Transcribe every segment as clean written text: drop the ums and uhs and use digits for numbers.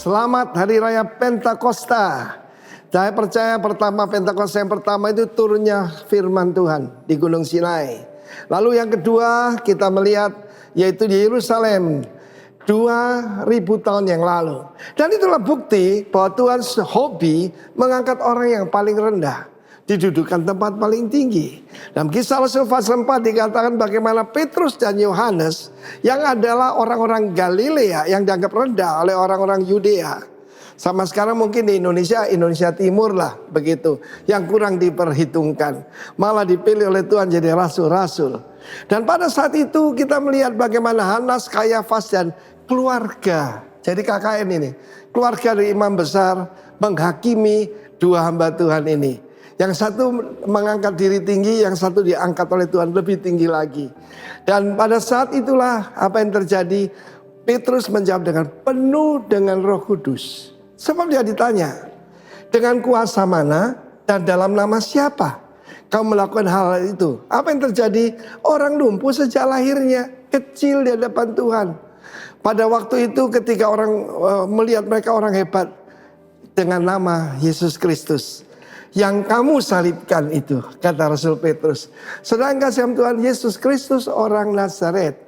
Selamat Hari Raya Pentakosta. Saya percaya pertama Pentakosta yang pertama itu turunnya firman Tuhan di Gunung Sinai. Lalu yang kedua kita melihat yaitu di Yerusalem 2000 tahun yang lalu. Dan itulah bukti bahwa Tuhan hobi mengangkat orang yang paling rendah, didudukan tempat paling tinggi. Dalam Kisah Rasul pasal 4 dikatakan bagaimana Petrus dan Yohanes yang adalah orang-orang Galilea yang dianggap rendah oleh orang-orang Yudea. Sama sekarang mungkin di Indonesia Timur lah begitu, yang kurang diperhitungkan. Malah dipilih oleh Tuhan jadi rasul-rasul. Dan pada saat itu kita melihat bagaimana Hanas, Kayafas dan keluarga. Jadi KKN ini, keluarga dari imam besar menghakimi dua hamba Tuhan ini. Yang satu mengangkat diri tinggi, yang satu diangkat oleh Tuhan lebih tinggi lagi. Dan pada saat itulah apa yang terjadi, Petrus menjawab dengan penuh dengan Roh Kudus. Sebab dia ditanya, dengan kuasa mana dan dalam nama siapa kau melakukan hal itu? Apa yang terjadi? Orang lumpuh sejak lahirnya, kecil di hadapan Tuhan. Pada waktu itu ketika orang melihat mereka orang hebat, dengan nama Yesus Kristus yang kamu salibkan itu, kata Rasul Petrus. Sedangkan siapa Tuhan Yesus Kristus orang Nazaret.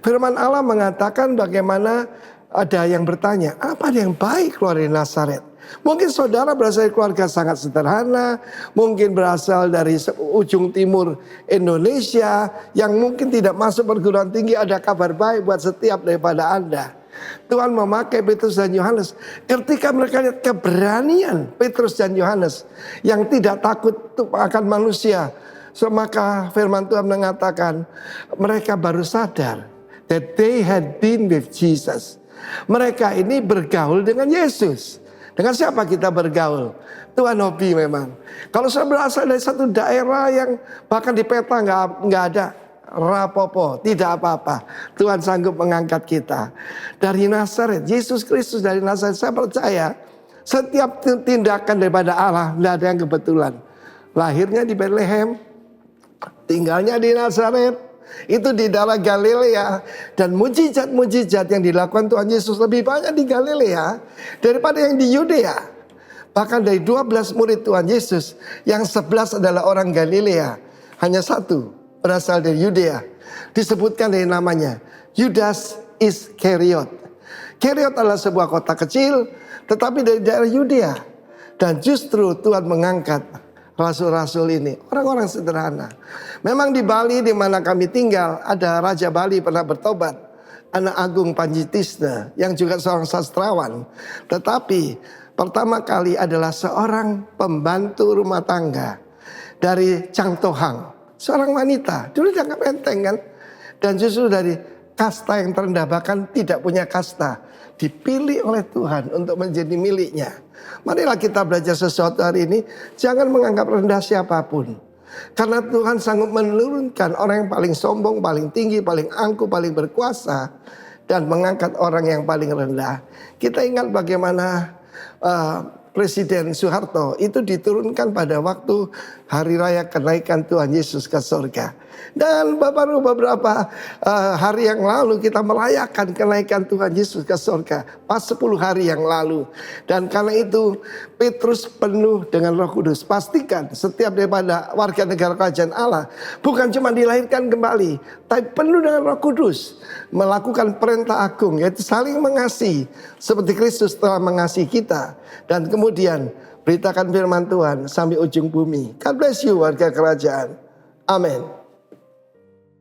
Firman Allah mengatakan bagaimana ada yang bertanya, apa yang baik keluar dari Nazaret? Mungkin saudara berasal dari keluarga sangat sederhana, mungkin berasal dari ujung timur Indonesia, yang mungkin tidak masuk perguruan tinggi. Ada kabar baik buat setiap daripada Anda. Tuhan memakai Petrus dan Yohanes. Ketika mereka lihat keberanian Petrus dan Yohanes yang tidak takut akan manusia, maka firman Tuhan mengatakan mereka baru sadar that they had been with Jesus. Mereka ini bergaul dengan Yesus. Dengan siapa kita bergaul? Tuhan hobi memang. Kalau saya berasal dari satu daerah yang bahkan di peta nggak ada, rapopo, tidak apa-apa. Tuhan sanggup mengangkat kita. Dari Nazaret, Yesus Kristus dari Nazaret, saya percaya setiap tindakan daripada Allah tidak ada yang kebetulan. Lahirnya di Bethlehem, tinggalnya di Nazaret, itu di daerah Galilea. Dan mujizat-mujizat yang dilakukan Tuhan Yesus lebih banyak di Galilea daripada yang di Yudea. Bahkan dari 12 murid Tuhan Yesus, yang 11 adalah orang Galilea, hanya satu berasal dari Yudea. Disebutkan dari namanya Yudas Iskariot. Iskariot adalah sebuah kota kecil tetapi dari daerah Yudea. Dan justru Tuhan mengangkat rasul-rasul ini, orang-orang sederhana. Memang di Bali di mana kami tinggal ada Raja Bali pernah bertobat, Anak Agung Panjitisna yang juga seorang sastrawan. Tetapi pertama kali adalah seorang pembantu rumah tangga dari Cangtohang. Seorang wanita, dulu dianggap enteng kan. Dan justru dari kasta yang terendah, bahkan tidak punya kasta, dipilih oleh Tuhan untuk menjadi miliknya. Marilah kita belajar sesuatu hari ini, jangan menganggap rendah siapapun. Karena Tuhan sanggup menurunkan orang yang paling sombong, paling tinggi, paling angkuh, paling berkuasa, dan mengangkat orang yang paling rendah. Kita ingat bagaimana Presiden Soeharto itu diturunkan pada waktu hari raya kenaikan Tuhan Yesus ke surga. Dan baru beberapa hari yang lalu kita merayakan kenaikan Tuhan Yesus ke surga. Pas 10 hari yang lalu. Dan karena itu Petrus penuh dengan Roh Kudus. Pastikan setiap daripada warga negara kerajaan Allah bukan cuma dilahirkan kembali, tapi penuh dengan Roh Kudus. Melakukan perintah agung, yaitu saling mengasihi seperti Kristus telah mengasihi kita. Dan kemudian beritakan firman Tuhan sampai ujung bumi. God bless you warga kerajaan. Amin.